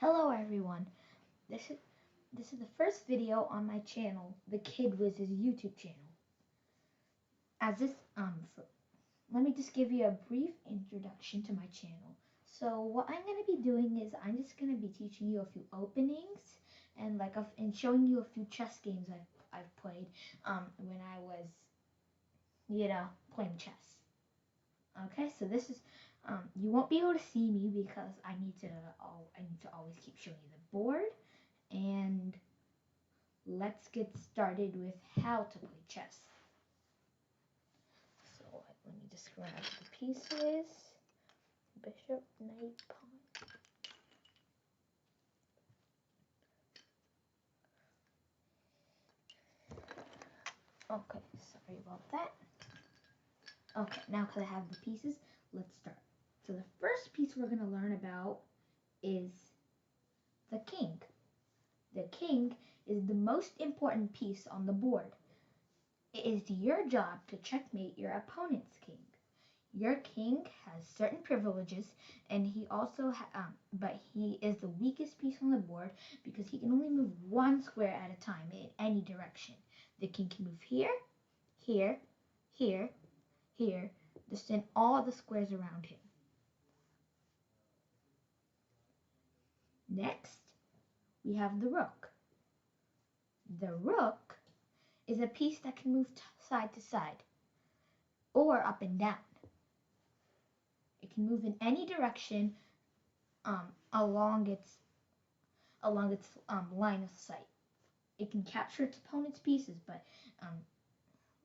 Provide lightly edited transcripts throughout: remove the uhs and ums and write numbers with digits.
Hello everyone. This is the first video on my channel, The Kid Wiz's YouTube channel. As this let me just give you a brief introduction to my channel. So what I'm going to be doing is I'm just going to be teaching you a few openings and and showing you a few chess games I've played when I was playing chess. Okay, so this is you won't be able to see me because I need to always keep showing you the board. And let's get started with how to play chess. So let me just grab the pieces. Bishop, knight, pawn. Okay, sorry about that. Okay, now because I have the pieces, let's start. So the first piece we're going to learn about is the king. The king is the most important piece on the board. It is your job to checkmate your opponent's king. Your king has certain privileges, and but he is the weakest piece on the board because he can only move one square at a time in any direction. The king can move here, here, here, here, just in all the squares around him. Next, we have the rook. The rook is a piece that can move side to side or up and down. It can move in any direction along its line of sight. It can capture its opponent's pieces, but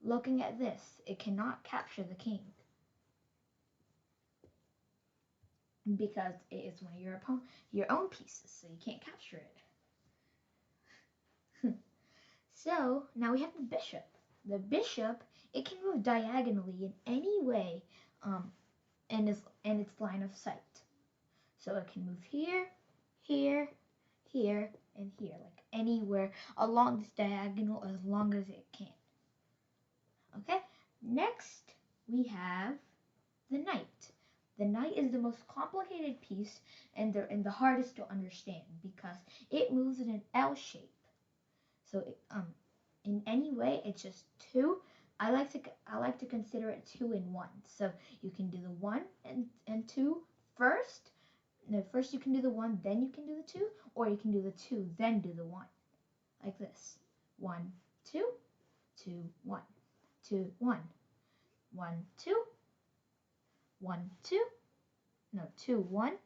looking at this, it cannot capture the king because it is one of your own pieces, so you can't capture it. So now we have the bishop. The bishop, it can move diagonally in any way in its line of sight. So it can move here, here, here, and here, like anywhere along this diagonal as long as it can. Okay, next we have the knight. The knight is the most complicated piece and the hardest to understand because it moves in an L shape. So in any way, it's just two. I like to consider it 2 in 1. So you can do the 1 and 2 first. No, first you can do the 1, then you can do the 2, or you can do the 2, then do the 1, like this. 1, 2, 2, 1, 2, 1, 1, 2, 1, 2. No, 2, 1,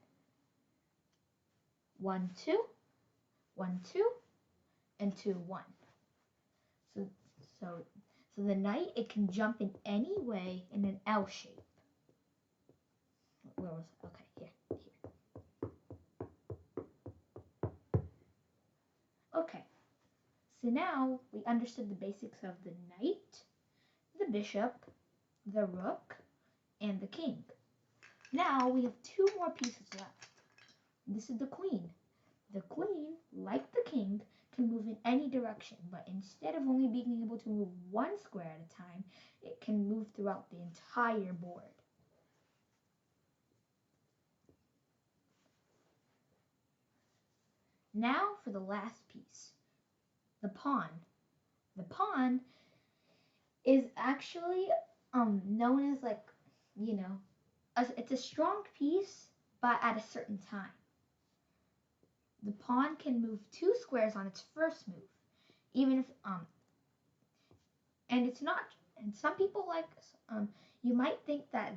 1, 2, 1, 2, and 2, 1. So the knight, it can jump in any way in an L shape. Where was it? Okay, here. Okay, so now we understood the basics of the knight, the bishop, the rook, and the king. Now we have 2 more pieces left. This is the queen. The queen, like the king, can move in any direction, but instead of only being able to move 1 square at a time, it can move throughout the entire board. Now for the last piece, the pawn. The pawn is actually known as it's a strong piece, but at a certain time. The pawn can move 2 squares on its first move, even if and it's not. And some people you might think that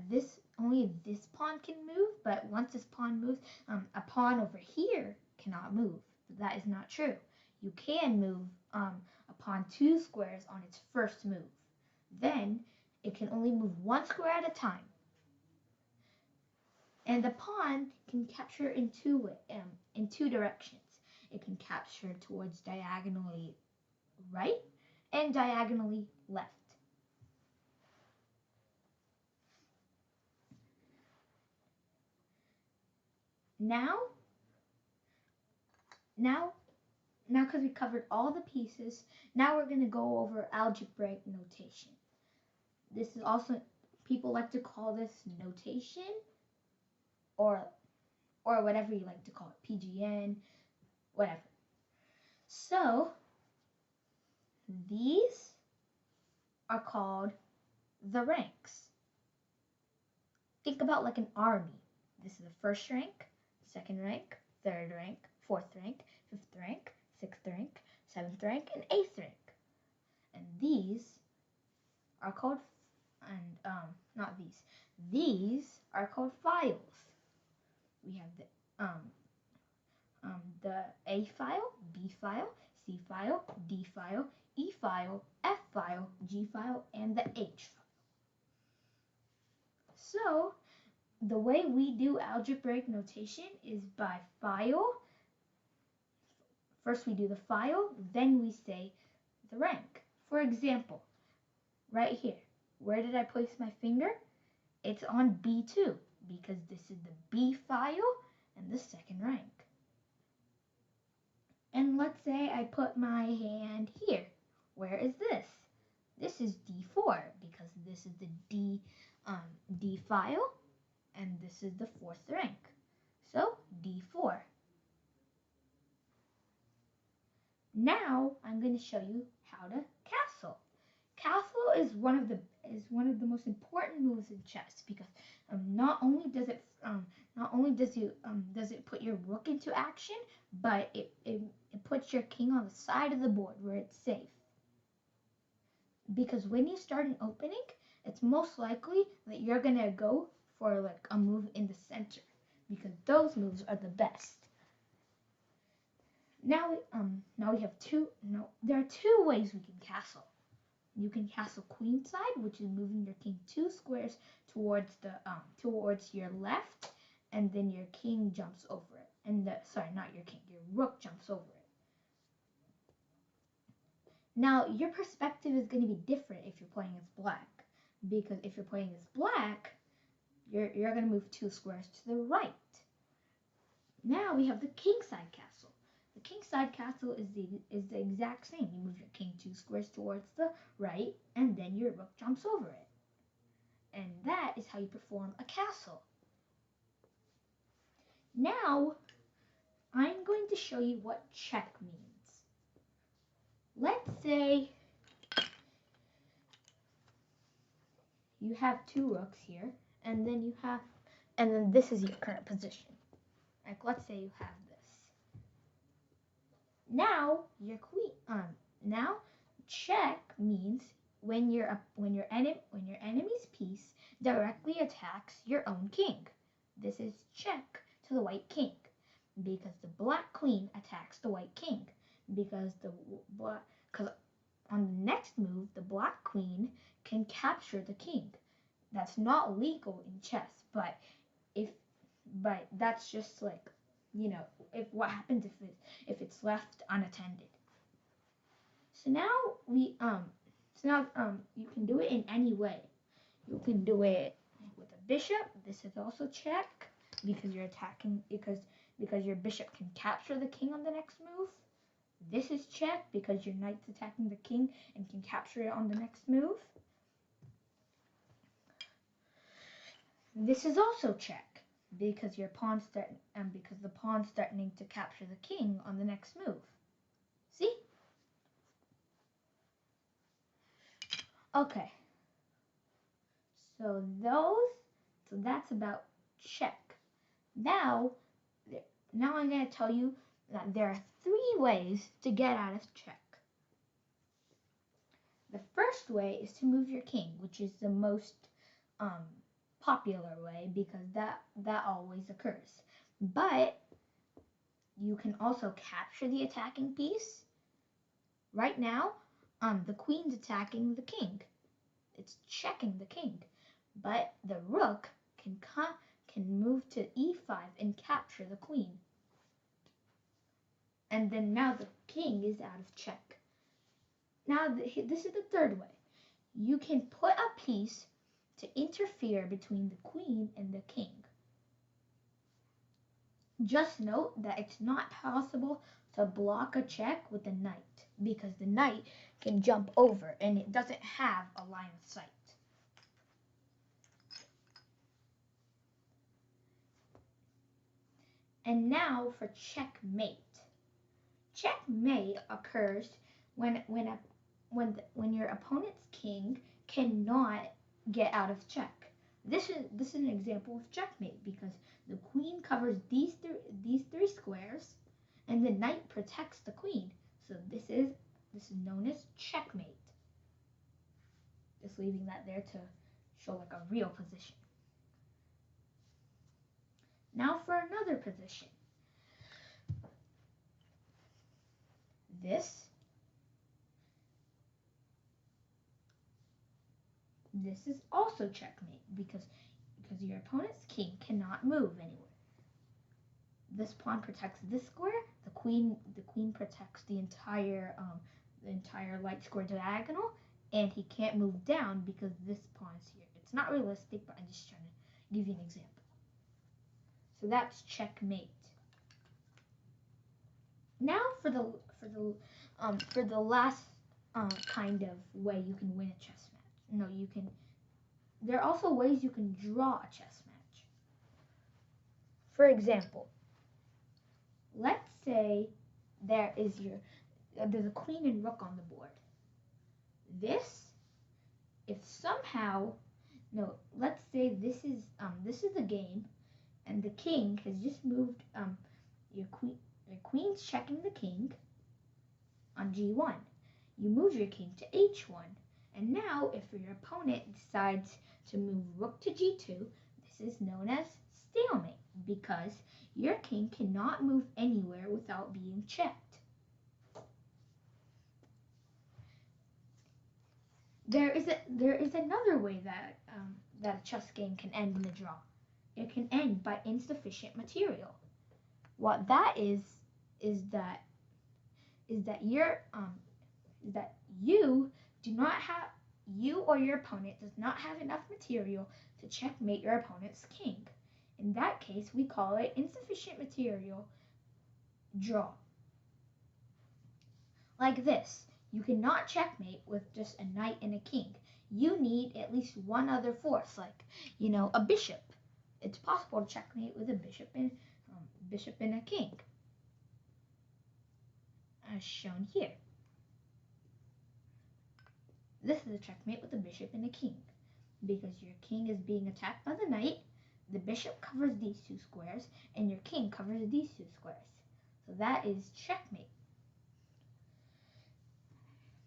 only this pawn can move, but once this pawn moves, a pawn over here cannot move. But that is not true. You can move a pawn 2 squares on its first move. Then it can only move 1 square at a time. And the pawn can capture in two directions. It can capture towards diagonally right and diagonally left. Now because we covered all the pieces, now we're going to go over algebraic notation. This is also, people like to call this notation, or or whatever you like to call it, PGN, whatever. So these are called the ranks. Think about like an army. This is the first rank, second rank, third rank, fourth rank, fifth rank, sixth rank, seventh rank, and eighth rank. And these are called, and not these. These are called files. We have the A file, B file, C file, D file, E file, F file, G file, and the H file. So the way we do algebraic notation is by file. First we do the file, then we say the rank. For example, right here, where did I place my finger? It's on B2 because this is the B file and the second rank. And let's say I put my hand here. Where is this? This is D4 because this is the D file and this is the fourth rank. So D4. Now I'm going to show you how to castle. Castle is one of the most important moves in chess because not only does it put your rook into action, but it puts your king on the side of the board where it's safe. Because when you start an opening, it's most likely that you're gonna go for like a move in the center because those moves are the best. Now we have there are two ways we can castle. You can castle queenside, which is moving your king 2 squares towards your left, and then your king jumps over it. And not your king, your rook jumps over it. Now your perspective is going to be different if you're playing as black, because if you're playing as black, you're going to move 2 squares to the right. Now we have the kingside castle. The kingside castle is the exact same. You move your king 2 squares towards the right, and then your rook jumps over it. And that is how you perform a castle. Now, I'm going to show you what check means. Let's say you have 2 rooks here, and then this is your current position. Like let's say you have this. Now your queen. Now check means when your enemy's piece directly attacks your own king. This is check to the white king because the black queen attacks the white king because on the next move the black queen can capture the king. That's not legal in chess, but that's just like, you know, what happens if it's left unattended. So now you can do it in any way. You can do it with a bishop. This is also check because you're attacking because your bishop can capture the king on the next move. This is check because your knight's attacking the king and can capture it on the next move. This is also check because your pawn's the pawn's threatening to capture the king on the next move. See? Okay. So that's about check. Now I'm going to tell you that there are 3 ways to get out of check. The first way is to move your king, which is the most popular way because that always occurs. But you can also capture the attacking piece. Right now, the queen's attacking the king. It's checking the king. But the rook can move to e5 and capture the queen. And then now the king is out of check. Now this is the third way. You can put a piece to interfere between the queen and the king. Just note that it's not possible to block a check with the knight because the knight can jump over and it doesn't have a line of sight. And now for checkmate. Checkmate occurs when your opponent's king cannot get out of check. This is an example of checkmate because the queen covers these three squares, and the knight protects the queen. So this is known as checkmate. Just leaving that there to show like a real position. Now for another position. This is also checkmate because your opponent's king cannot move anywhere. This pawn protects this square. The queen protects the entire light square diagonal, and he can't move down because this pawn is here. It's not realistic, but I'm just trying to give you an example. So that's checkmate. Now for the last kind of way you can win a chess match. No, you can. There are also ways you can draw a chess match. For example, let's say there's a queen and rook on the board. Let's say this is the game, and the king has just moved. Your queen's checking the king on g1. You move your king to h1, and now if your opponent decides to move rook to g2, this is known as stalemate because your king cannot move anywhere without being checked. There is another way that a chess game can end in a draw. It can end by insufficient material. What that is that you or your opponent does not have enough material to checkmate your opponent's king. In that case, we call it insufficient material draw. Like this, you cannot checkmate with just a knight and a king. You need at least one other force, like a bishop. It's possible to checkmate with a bishop and a king, as shown here. This is a checkmate with a bishop and a king. Because your king is being attacked by the knight, the bishop covers these two squares, and your king covers these two squares. So that is checkmate.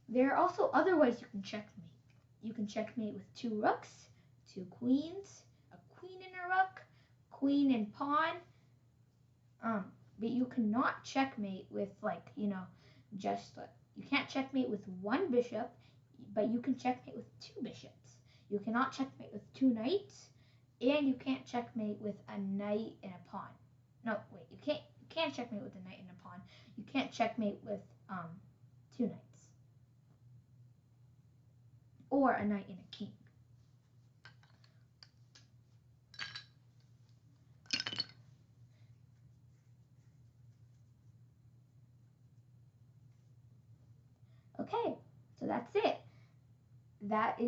There are also other ways you can checkmate. You can checkmate with two rooks, two queens, a queen and a rook, queen and pawn. But you cannot checkmate with you can't checkmate with one bishop, but you can checkmate with two bishops. You cannot checkmate with two knights, and you can't checkmate with a knight and a pawn. No, wait, you can't checkmate with a knight and a pawn. You can't checkmate with two knights. Or a knight and a king. Okay, so that's it. That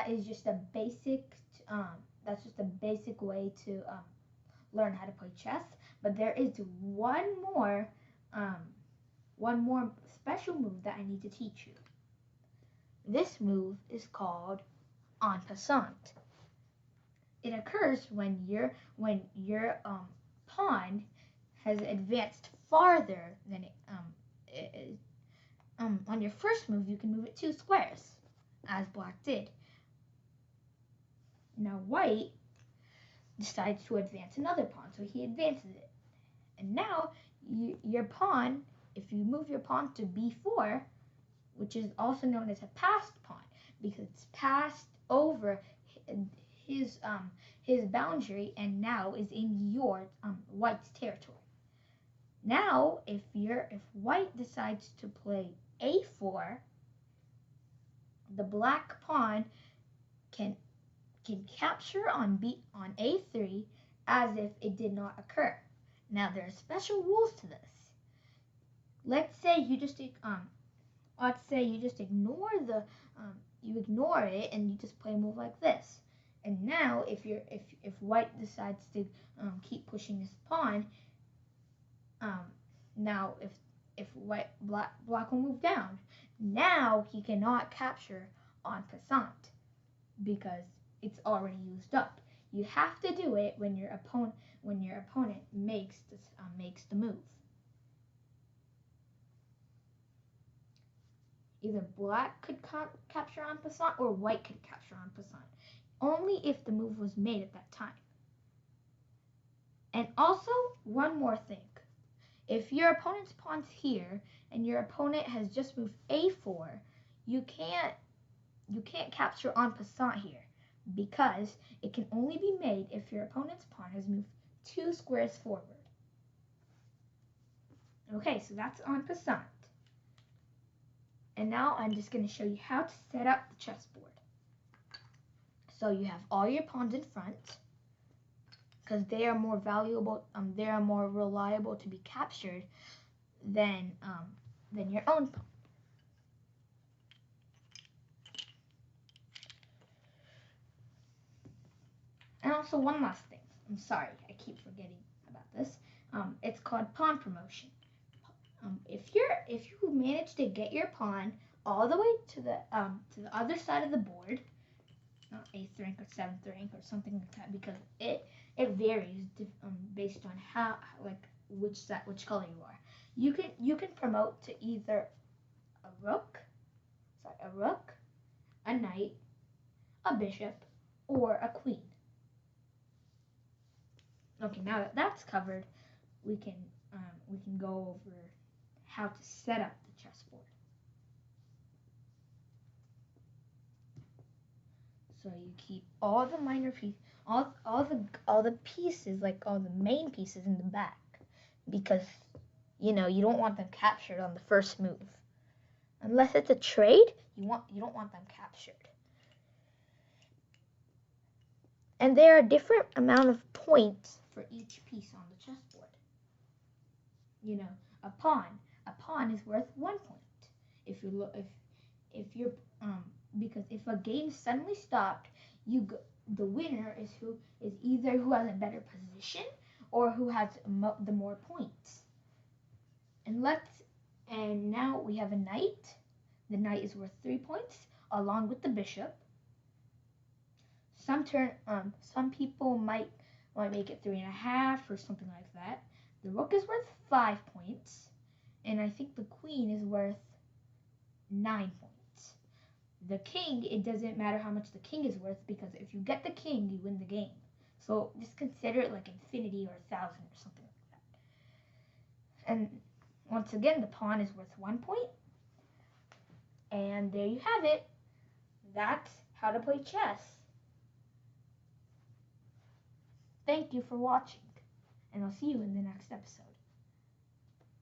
is just a basic way to learn how to play chess. But there is one more special move that I need to teach you. This move is called en passant. It occurs when your pawn has advanced farther than it is. On your first move, you can move it 2 squares, as black did. Now white decides to advance another pawn, so he advances it. And now your pawn, if you move your pawn to b4, which is also known as a passed pawn, because it's passed over his boundary and now is in your white's territory. Now, if white decides to play a4, the black pawn can capture on a3 as if it did not occur. Now, there are special rules to this. Let's say you just ignore ignore it and you just play a move like this. And now, if white decides to keep pushing his pawn, Now if black will move down, now he cannot capture en passant because it's already used up. You have to do it when your opponent makes the move. Either black could capture en passant or white could capture en passant, only if the move was made at that time. And also, one more thing. If your opponent's pawn's here and your opponent has just moved a4, you can't capture en passant here because it can only be made if your opponent's pawn has moved 2 squares forward. Okay, so that's en passant. And now I'm just going to show you how to set up the chessboard. So you have all your pawns in front because they are more valuable, they are more reliable to be captured than your own pawn. And also one last thing. I'm sorry, I keep forgetting about this. It's called pawn promotion. If you manage to get your pawn all the way to the other side of the board, not 8th rank or 7th rank or something like that, because it varies based on which color you are. You can promote to either a rook, a knight, a bishop, or a queen. Okay, now that that's covered, we can go over how to set up the chessboard. So you keep all the minor pieces, all the pieces, like all the main pieces in the back, because you don't want them captured on the first move. Unless it's a trade, you don't want them captured. And there are different amount of points for each piece on the chessboard. A pawn is worth 1 point. If you're because if a game suddenly stopped, the winner is either who has a better position or who has the more points. And now we have a knight. The knight is worth 3 points along with the bishop. Some people might make it 3.5 or something like that. The rook is worth 5 points, and I think the queen is worth 9 points. The king, it doesn't matter how much the king is worth, because if you get the king, you win the game. So just consider it like infinity or 1,000 or something like that. And once again, the pawn is worth 1 point. And there you have it. That's how to play chess. Thank you for watching, and I'll see you in the next episode.